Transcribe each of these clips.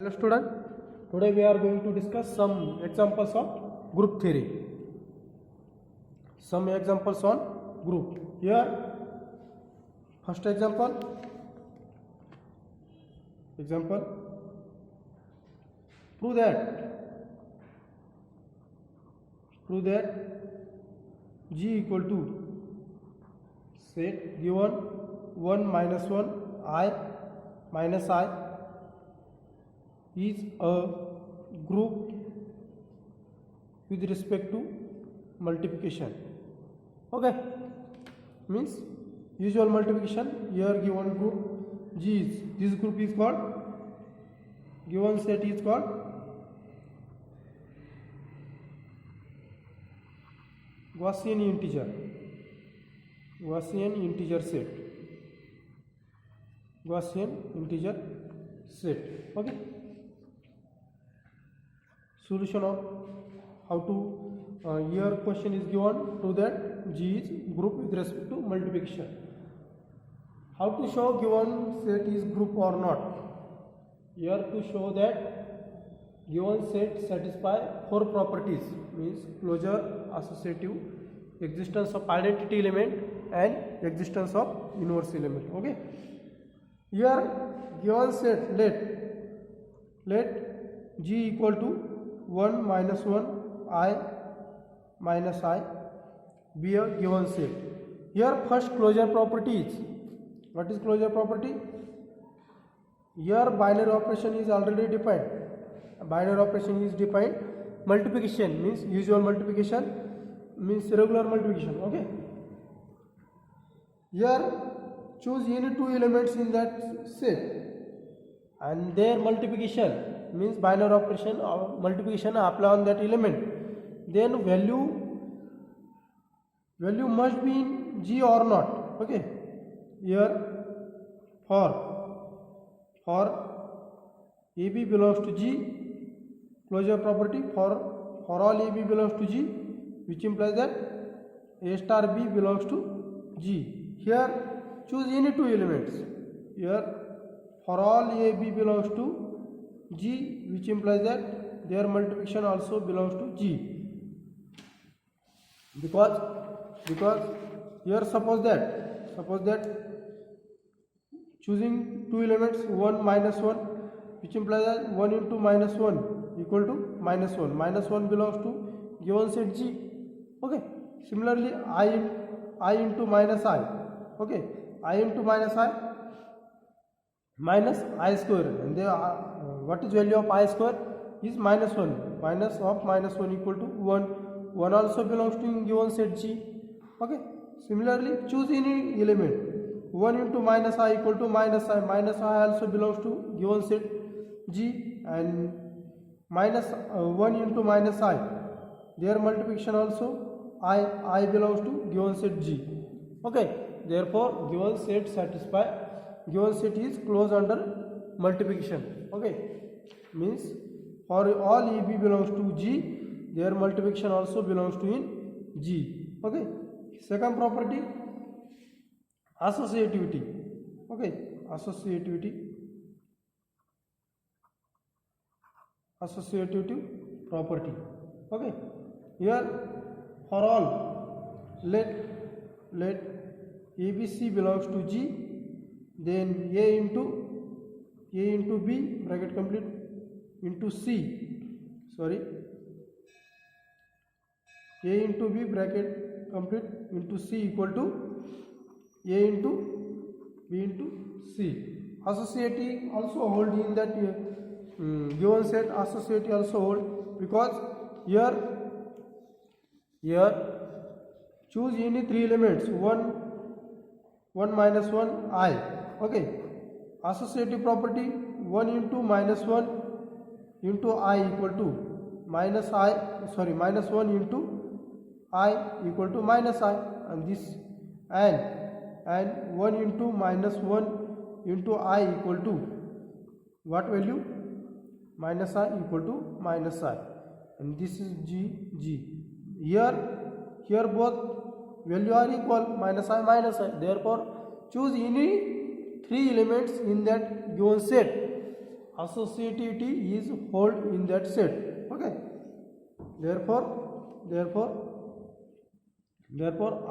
Hello student, today we are going to discuss some examples of group theory. Some examples on group. Here, first example, prove that G equal to set given 1 minus 1 I minus I is a group with respect to multiplication. Okay, means usual multiplication. Here given group G is, this group is called, given set is called Gaussian integer set. Okay, solution of how to here question is given to that G is group with respect to multiplication. How to show given set is group or not? Here to show that given set satisfy four properties, means closure, associative, existence of identity element and existence of inverse element. Okay, here given set let G equal to 1 minus 1 I minus I be a given set. Here first closure property is, what is closure property? Here binary operation is already defined. Binary operation is defined. Multiplication means usual multiplication, means regular multiplication. Okay, here choose any two elements in that set and their multiplication, means binary operation or multiplication apply on that element, then value must be in G or not. Okay, here for AB belongs to G, closure property for all AB belongs to G, which implies that A star B belongs to G. Here choose any two elements. Here for all AB belongs to G, which implies that their multiplication also belongs to G. Because here suppose that choosing two elements 1 minus 1, which implies that 1 into minus 1 equal to minus 1. Minus 1 belongs to given set G. Okay. Similarly, I into minus I. Okay. I into minus I minus I square, and what is value of I square is minus 1. Minus of minus 1 equal to 1. 1 also belongs to given set G. Okay. Similarly, choose any element. 1 into minus I equal to minus I. Minus I also belongs to given set G, and minus 1 into minus I, their multiplication also I belongs to given set G. Okay. Therefore, given set is closed under multiplication. Okay, means for all EB belongs to G, their multiplication also belongs to in G. Okay. Second property, associativity. Okay, associative property. Okay, here for all let ABC belongs to G, then A into B bracket complete into C, sorry, A into B bracket complete into C equal to A into B into C. Associative also hold in that given set. Associative also hold because here choose any three elements 1 minus 1 I. Okay, associative property 1 into minus 1 into I equal to minus 1 into I equal to minus I, and this and 1 into minus 1 into I equal to what value? Minus I equal to minus I, and this is G. Here both value are equal, minus I. Therefore, choose any three elements in that given set associativity is hold in that set. Okay, therefore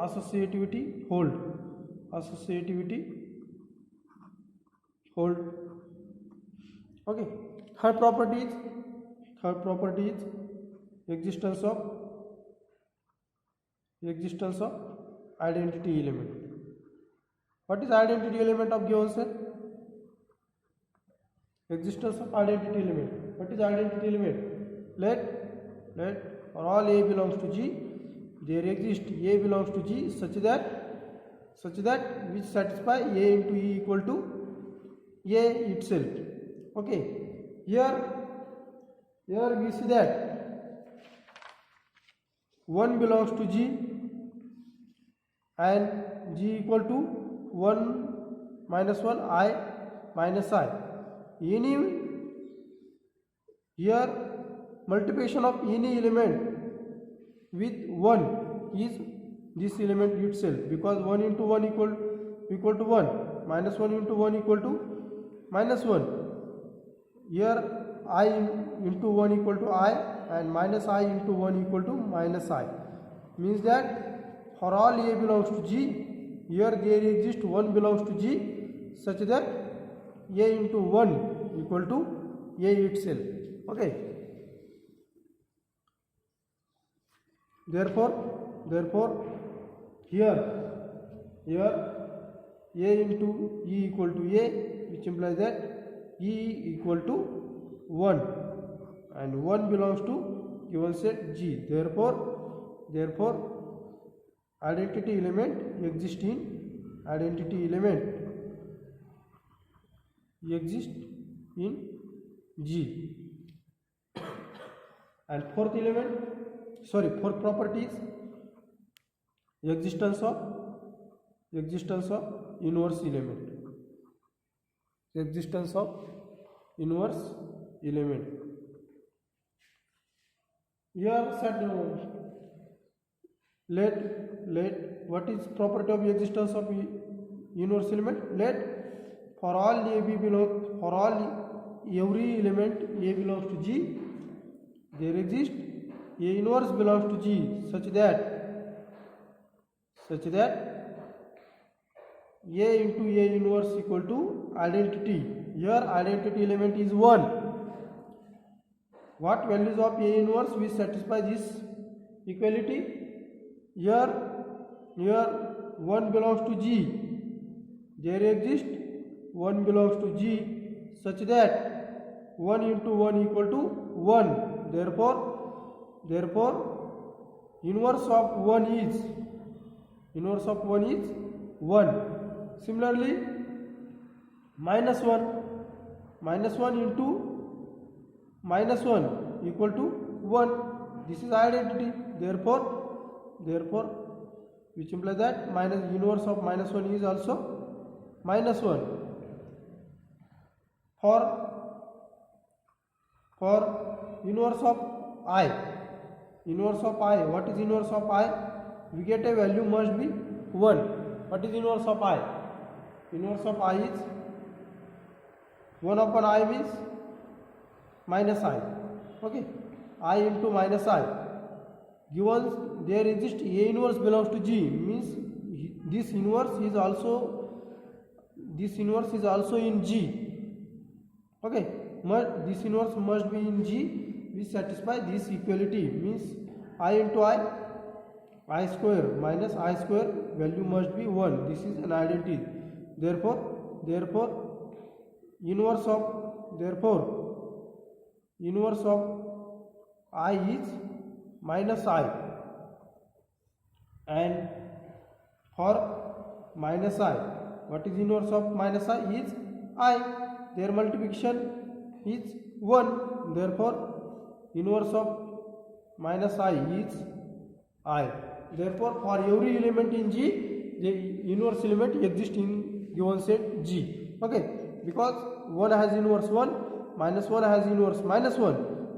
associativity hold, okay. Third property is existence of identity element. What is identity element of given set? Existence of identity element. What is identity element? Let for all A belongs to G, there exist A belongs to G such that which satisfy A into E equal to A itself. Okay, here we see that 1 belongs to G and G equal to 1 minus 1 I minus I. Here multiplication of any element with 1 is this element itself, because 1 into 1 equal to 1, minus 1 into 1 equal to minus 1. Here I into 1 equal to I and minus I into 1 equal to minus I, means that for all A belongs to G, here there exists 1 belongs to G such that A into 1 equal to A itself. Okay, therefore here A into E equal to A, which implies that E equal to 1 and 1 belongs to given set G. Therefore identity element exists in G. And fourth property is existence of inverse element. Here said let what is property of existence of inverse element? Let for all every element A belongs to G, there exists A inverse belongs to G such that A into A inverse equal to identity. Here identity element is 1. What values of A inverse will satisfy this equality? Here 1 belongs to G, there exists 1 belongs to G such that 1 into 1 equal to 1. Therefore inverse of 1 is 1. Similarly minus 1 into minus 1 equal to 1. This is identity. Therefore which implies that inverse of minus 1 is also minus 1. For inverse of I, what is inverse of I? We get a value must be 1. What is inverse of I? Inverse of I is 1 upon I means minus I. Okay, I into minus I. Given there exists A inverse belongs to G, means this inverse is also in G. Okay, this inverse must be in G. We satisfy this equality, means I into I square minus I square value must be 1. This is an identity. Therefore inverse of I is minus I, and for minus I, what is inverse of minus I is I. Their multiplication is 1. Therefore inverse of minus I is I. Therefore for every element in G, the inverse element exists in given set G. Okay, because 1 has inverse 1, minus 1 has inverse minus 1,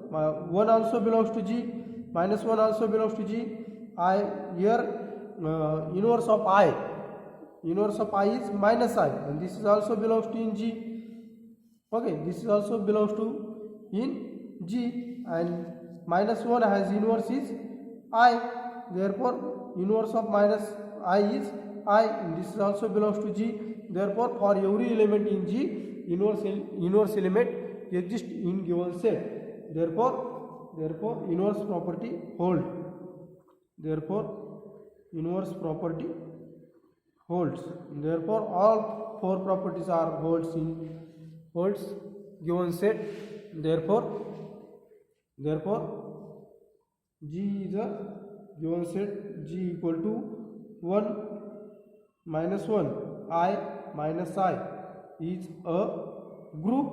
1 also belongs to G, minus 1 also belongs to G. Inverse of I is minus I, and this is also belongs to in G. Okay, this is also belongs to in G, and minus 1 has inverse is I, therefore inverse of minus I is I, and this is also belongs to G, therefore for every element in G, inverse element exists in given set, therefore inverse property hold, therefore inverse property holds, therefore all four properties are holds given set, therefore G is a given set, G equal to 1 minus 1 I minus I is a group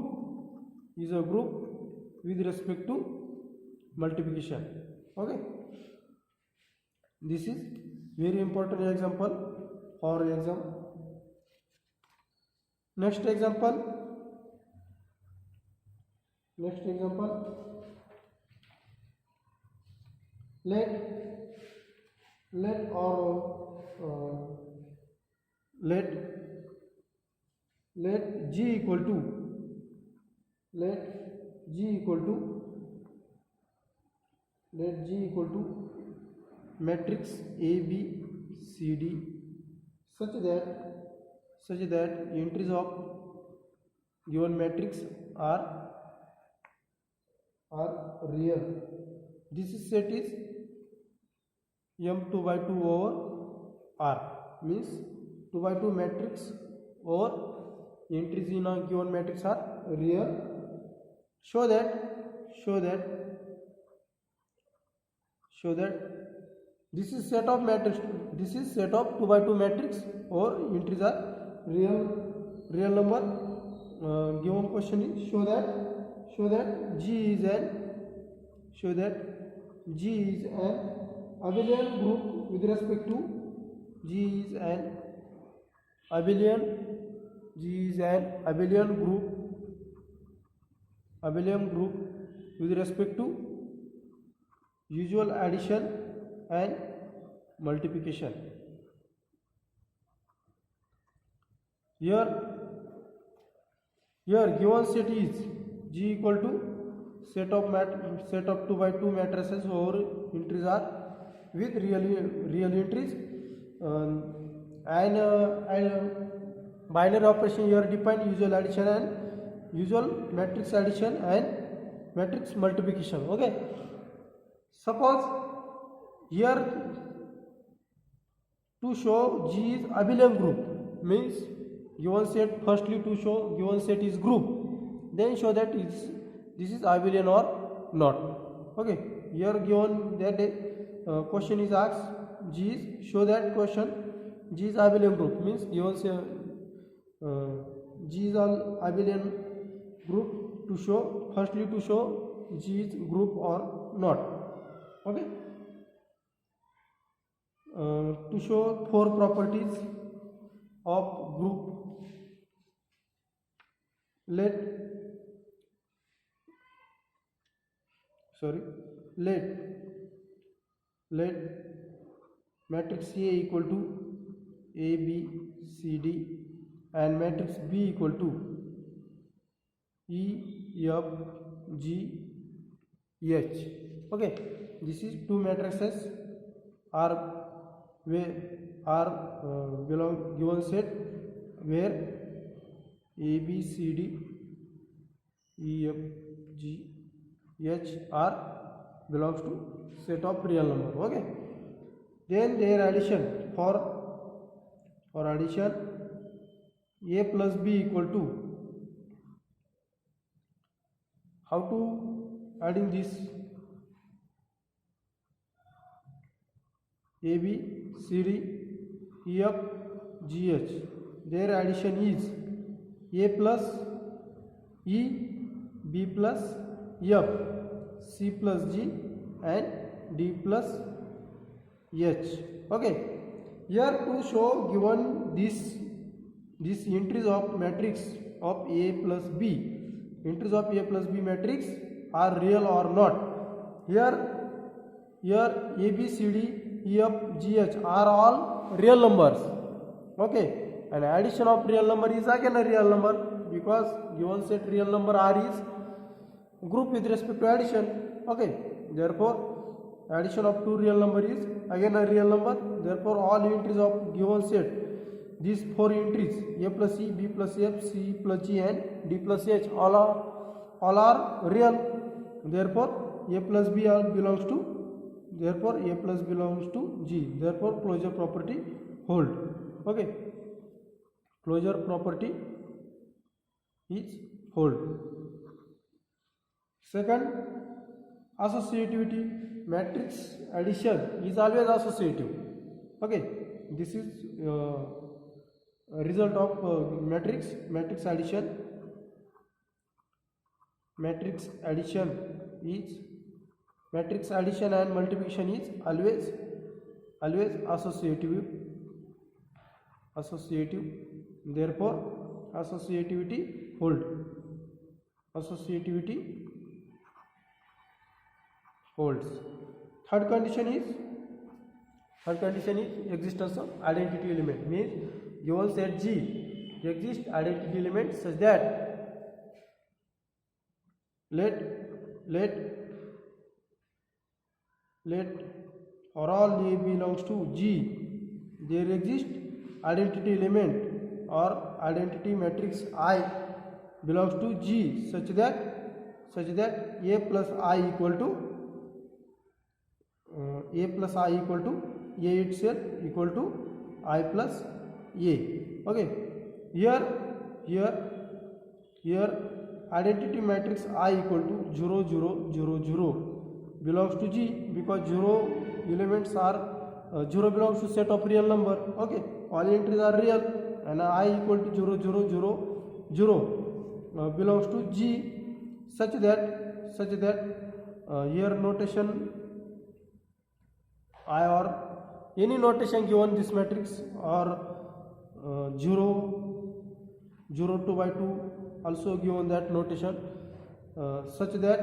with respect to multiplication. Okay, this is very important example for exam. Next example, let G equal to matrix A B C D such that entries of given matrix are real. This set is M2 by 2 over R, means 2 by 2 matrix or entries in a given matrix are real. Show that this is set of matrix, this is set of 2 by 2 matrix or entries are real number. Given question is show that G is an abelian group with respect to abelian group with respect to usual addition and multiplication. Here given set is G equal to set of 2 by 2 matrices or entries are with real entries, and binary operation here define usual addition and usual matrix addition and matrix multiplication. Okay, suppose here to show G is abelian group, means given set, firstly to show given set is group, then show that this is abelian or not. Okay, here given that question is asked, G is show that question G is abelian group, means given G is an abelian group, to show firstly to show G is group or not. Okay, to show four properties of group, let matrix A equal to A B C D and matrix B equal to E F G H. Okay, this is two matrices are belong given set where A B C D E F G H are belongs to set of real number. Okay, then their addition, for addition A plus B equal to, how to adding this A B C D E F G H, their addition is A plus E, B plus F, C plus G and D plus H. Okay, here to show given this entries of matrix of A plus B, entries of A plus B matrix are real or not. Here A B C D E F G H are all real numbers. Okay, and addition of real number is again a real number, because given set real number R is group with respect to addition. Okay, therefore addition of two real number is again a real number. Therefore all entries of given set, these four entries a plus e, b plus f, c plus g and d plus h, all are real. Therefore a plus b all belongs to, therefore a plus belongs to g. Therefore closure property hold. Okay, closure property is hold. Second, associativity. Matrix addition is always associative. Okay, this is a result of matrix addition. Matrix addition and multiplication is always associative. Therefore associativity hold. Associativity holds. Third condition is existence of identity element. Means given set G exists identity element such that let for all A belongs to G, there exists identity element or identity matrix I belongs to G such that A plus I equal to A itself equal to I plus A. Okay, here identity matrix I equal to 0 0 0 0 belongs to G because 0 elements are 0 belongs to set of real number. Okay, all entries are real and I equal to 0 0 0 0 belongs to G such that here notation I or any notation given this matrix or 0 0 2 by 2 also given that notation such that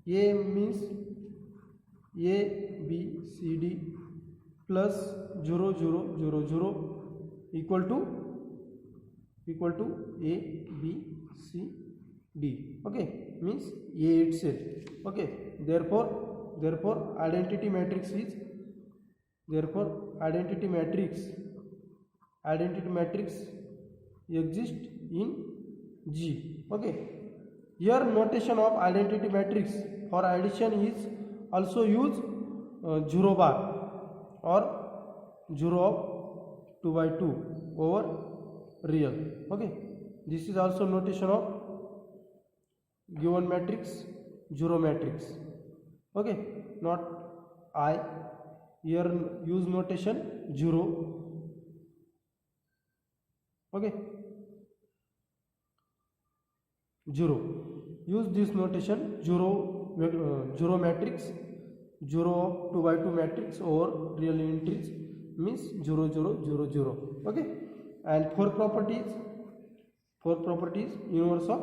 A means A B C D plus 0 0 0 0 equal to A B C D. Okay, means A itself. Okay, therefore identity matrix exists in G. Okay, here notation of identity matrix for addition is also use 0 bar or 0 of 2 by 2 over real. Okay, this is also notation of given matrix 0 matrix. Okay, not I, here use notation 0. Okay, 0, use this notation 0 matrix, 0 of 2 by 2 matrix over real entries means 0 0 0 0. Okay, and four properties inverse of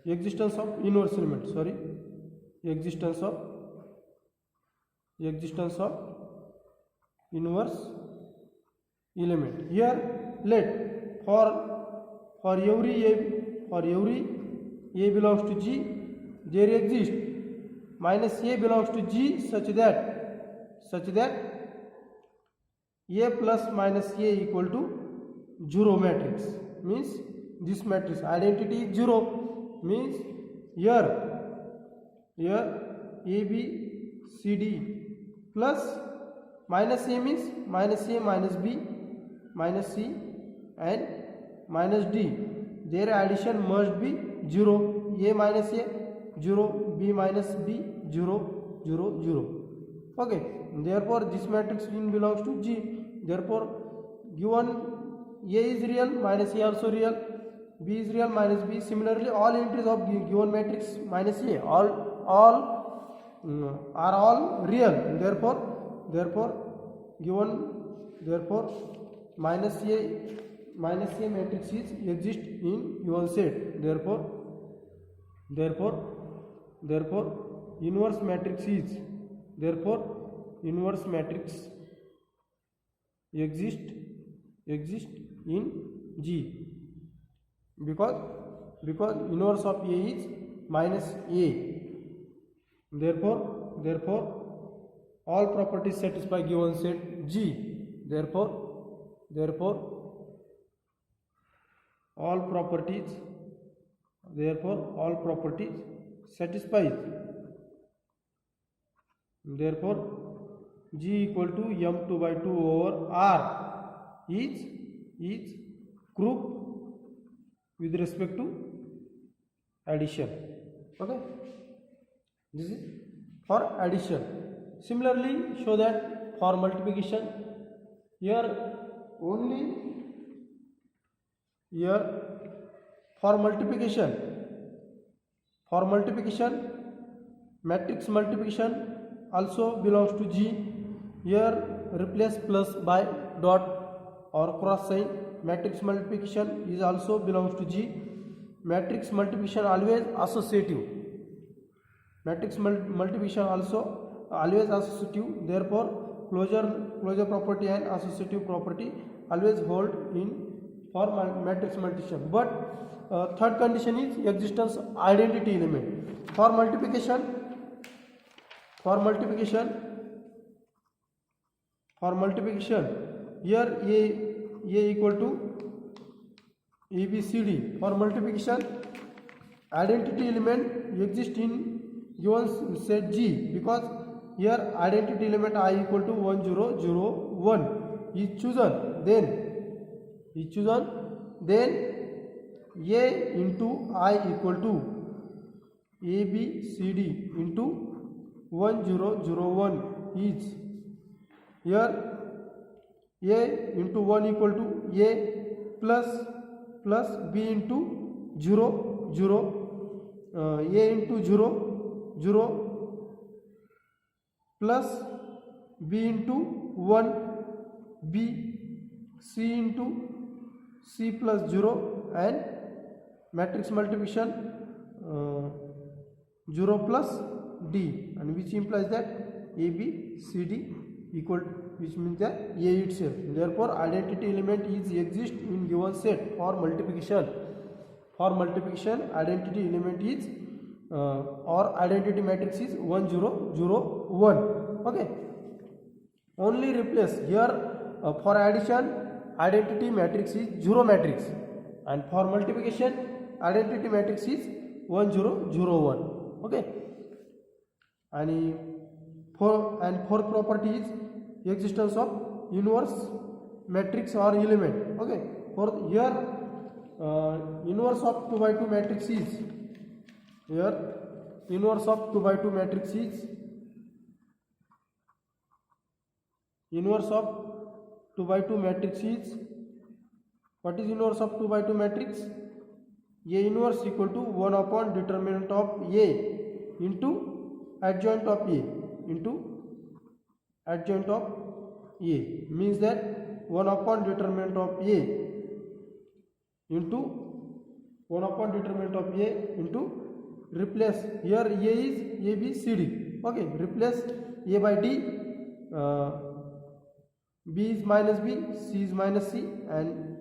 existence of inverse element. Sorry, existence of inverse element. Here let for every A belongs to G, there exists minus A belongs to G such that A plus minus A equal to 0 matrix. Means this matrix identity is 0. Means here A B C D plus minus A means minus A minus B minus C and minus D. Their addition must be 0. A minus A 0, B minus B 0 0 0. Okay, therefore this matrix belongs to G. Therefore given A is real, minus A also real, B is real, minus B. Similarly all entries of given matrix minus A are all real. Therefore minus A matrix is exist in given set. Therefore inverse matrix is therefore inverse matrix exist in G, because inverse of A is minus A. Therefore all properties satisfy given set G. Therefore all properties satisfies. Therefore G equal to M2 by 2 over R is group with respect to addition. Okay, this is for addition. Similarly, show that for multiplication, here for multiplication matrix multiplication also belongs to G. Here replace plus by dot or cross sign. Matrix multiplication is also belongs to G. Matrix multiplication always associative. Therefore closure property and associative property always hold in for matrix multiplication. But third condition is existence identity element. For multiplication, here A equal to ABCD. For multiplication, identity element exists in given set G, because here identity element I equal to 1 0 0 1 is chosen. Then A into I equal to ABCD into 1 0 0 1 is here A into 1 equal to A plus B into 0 0 A into 0 0 plus B into 1 B, C into C plus 0, and matrix multiplication 0 plus D, and which implies that A B C D equal, which means that A itself. Therefore identity element is exist in given set. For multiplication identity element is or identity matrix is 1 0 0 1. Okay, only replace here for addition identity matrix is 0 matrix, and for multiplication identity matrix is 1 0 0 1. Okay, and fourth property is existence of inverse matrix or element. Okay, for here inverse of 2 by 2 matrix is here inverse of 2 by 2 matrix is inverse of 2 by 2 matrix is, what is inverse of 2 by 2 matrix? A inverse equal to 1 upon determinant of A into adjoint of A into adjoint of A, means that 1 upon determinant of A into 1 upon determinant of A into replace here A is A B C D. Okay, replace A by D, B is minus B, C is minus C, and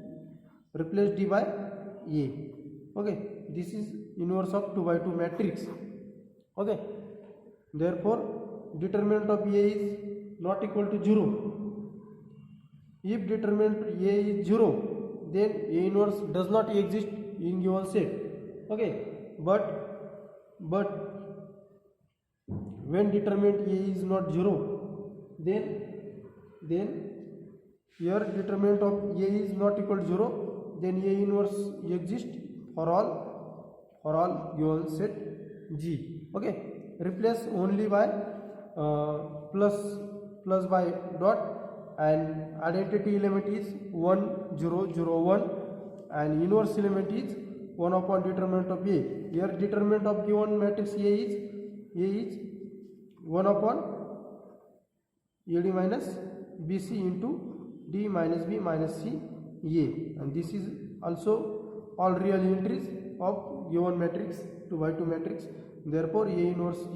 replace D by A. Okay, this is inverse of 2 by 2 matrix. Okay, therefore determinant of A is not equal to 0. If determinant A is 0, then A inverse does not exist in given set. Okay, but when determinant A is not 0, then here determinant of A is not equal to 0, then A inverse exists for all given set G. Okay, replace only by plus by dot, and identity element is 1 0 0 1, and inverse element is 1 upon determinant of A. Here determinant of given matrix A is 1 upon AD minus BC into D minus B minus C A, and this is also all real entries of given matrix 2 by 2 matrix. Therefore A inverse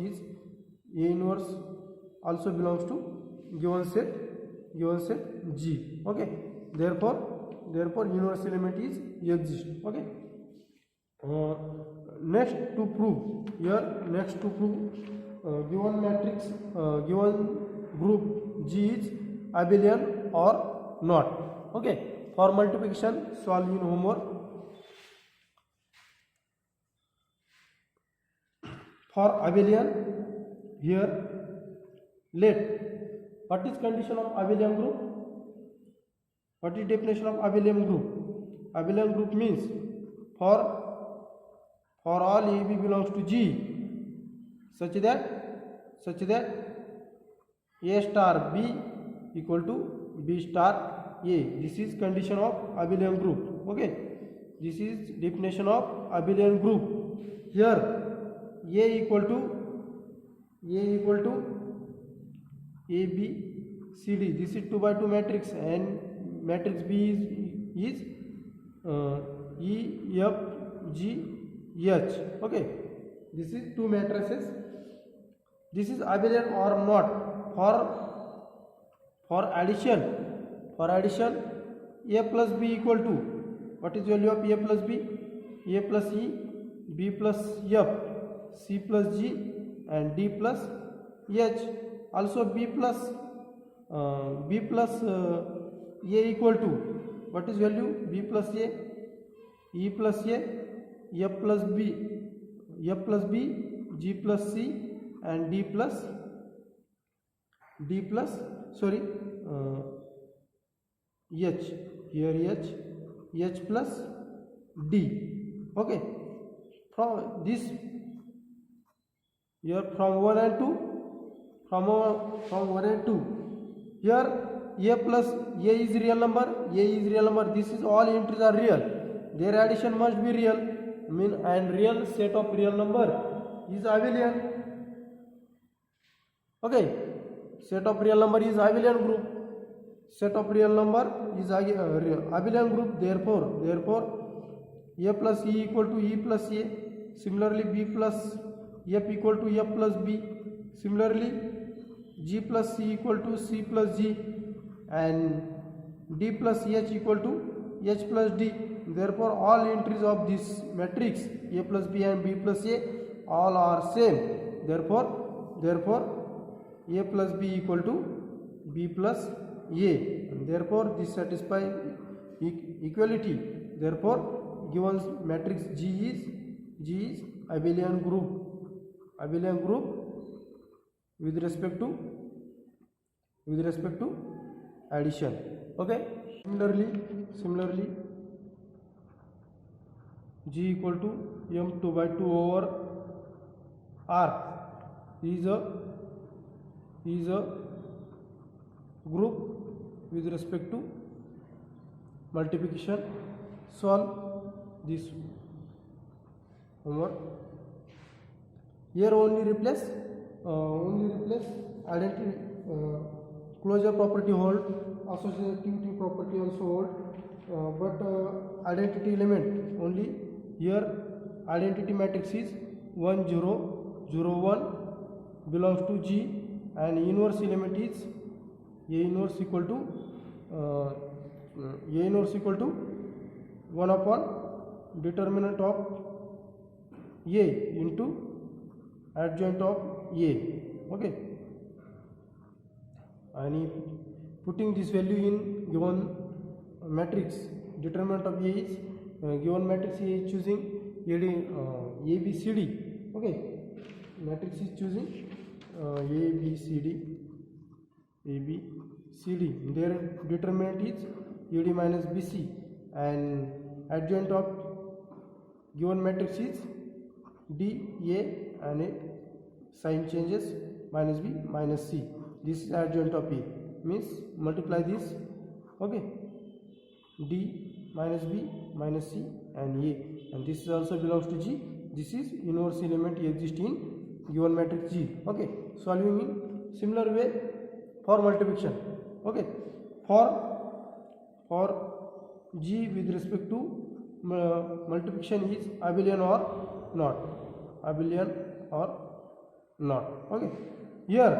also belongs to given set G. Okay, therefore universe element is exist. Okay. Next to prove given matrix, given group G is abelian or not. Okay, for multiplication solve in homework. For abelian, here let what is condition of abelian group? What is definition of abelian group? Abelian group means for all AB belongs to G such that A star B equal to B star A. This is condition of abelian group. Okay, this is definition of abelian group. Here A equal to A B C D. This is 2 by 2 matrix, and matrix B is E F G H. Okay, this is 2 matrices. This is abelian or not. For addition, A plus B equal to, what is value of A plus B? A plus E, B plus F, C plus G, and D plus H. Also B plus A equal to, what is value? B plus A, E plus A, F plus B, G plus C, and D plus H. Here H plus D. Okay, from this here from 1 and 2, from 1 and 2, here A plus A is real number. This is all entries are real. Their addition must be real. And real set of real number is abelian. Okay, set of real number is abelian group. Set of real number is abelian group. Therefore A plus E equal to E plus A. Similarly B plus F equal to F plus B. Similarly G plus C equal to C plus G, and D plus H equal to H plus D. Therefore all entries of this matrix A plus B and B plus A all are same. Therefore A plus B equal to B plus A, and therefore this satisfies equality. Therefore given matrix G is abelian group with respect to addition. Okay, similarly G equal to M2 by 2 over R is a group with respect to multiplication. Solve this homework. Here only replace identity, closure property hold, associativity property also hold, but identity element only. Here identity matrix is 1 0 0 1 belongs to G, and inverse element is A inverse equal to 1 upon determinant of A into adjoint of A. Okay, and putting this value in given matrix, determinant of A is given matrix A is choosing A B C D. Okay, matrix is choosing A B C D. Their determinant is AD minus BC, and adjoint of given matrix is D A, and a sign changes minus B minus C. This is adjoint of A, means multiply this. Okay, D minus B minus C and A, and this also belongs to G. This is inverse element exist in given matrix G. Okay, solving in similar way for multiplication. Okay, for G with respect to multiplication is abelian or not. Okay, here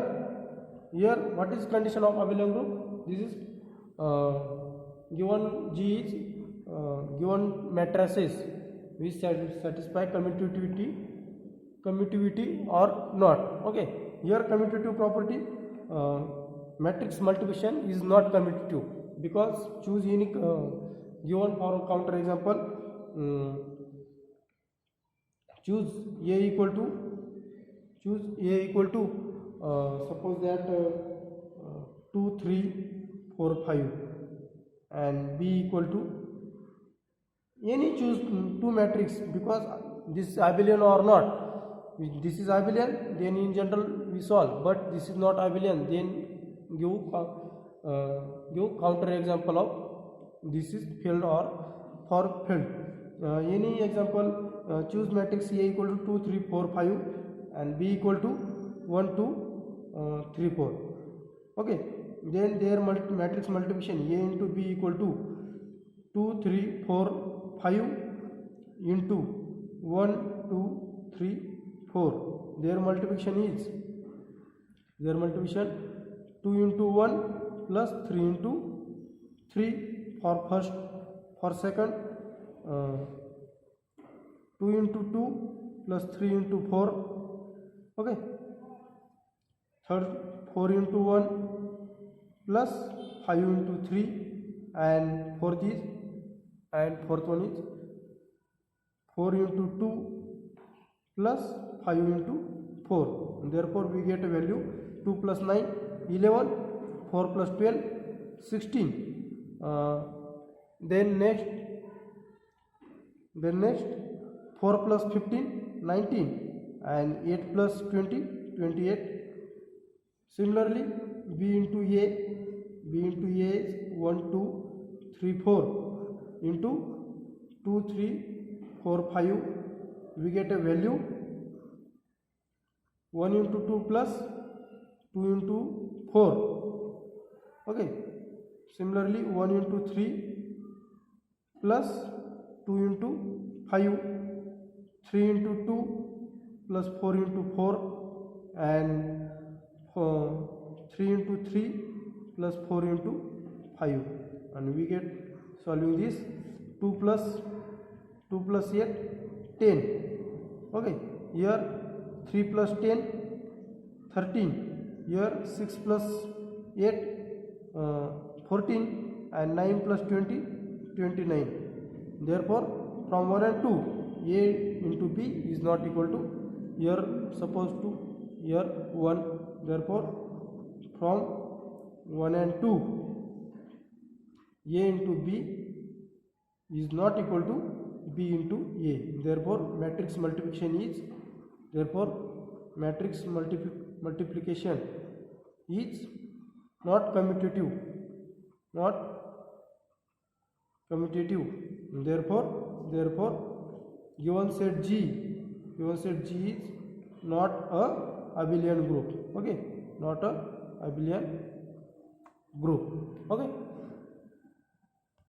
here what is condition of abelian group? This is given G is given matrices which satisfy commutativity or not. Okay, here commutative property, matrix multiplication is not commutative because choose unique given for counter example, choose a equal to suppose that 2 3 4 5 and b equal to any choose two matrix because this is abelian or not. This is abelian, then in general we solve, but this is not abelian, then give counter example of this is filled or for filled. Any example, choose matrix A equal to 2 3 4 5 and b equal to 1 2 3 4. Okay, then their matrix multiplication A into b equal to 2 3 4 5 into 1 2 3 4. Their multiplication 2 into 1 plus 3 into 3 for first, for second 2 into 2 plus 3 into 4. Okay, third 4 into 1 plus 5 into 3 and fourth one is 4 into 2 plus 5 into 4. Therefore we get a value 2 plus 9 11, 4 plus 12 16. Then next 4 plus 15 19 and 8 plus 20 28. Similarly b into a is 1 2 3 4 into 2 3 4 5. We get a value 1 into 2 plus 2 into 4. Okay, similarly 1 into 3 plus 2 into 5, 3 into 2 plus 4 into 4 and 3 into 3 plus 4 into 5, and we get solving this 2 plus 8 10. Okay, here 3 plus 10 13, here 6 plus 8 14 and 9 plus 20 29. Therefore from 1 and 2 a into b is not equal to, here supposed to here 1. Therefore from 1 and 2 a into b is not equal to b into a. Therefore matrix multiplication is not commutative. Therefore given set G is not a abelian group. Okay, not a abelian group. Okay.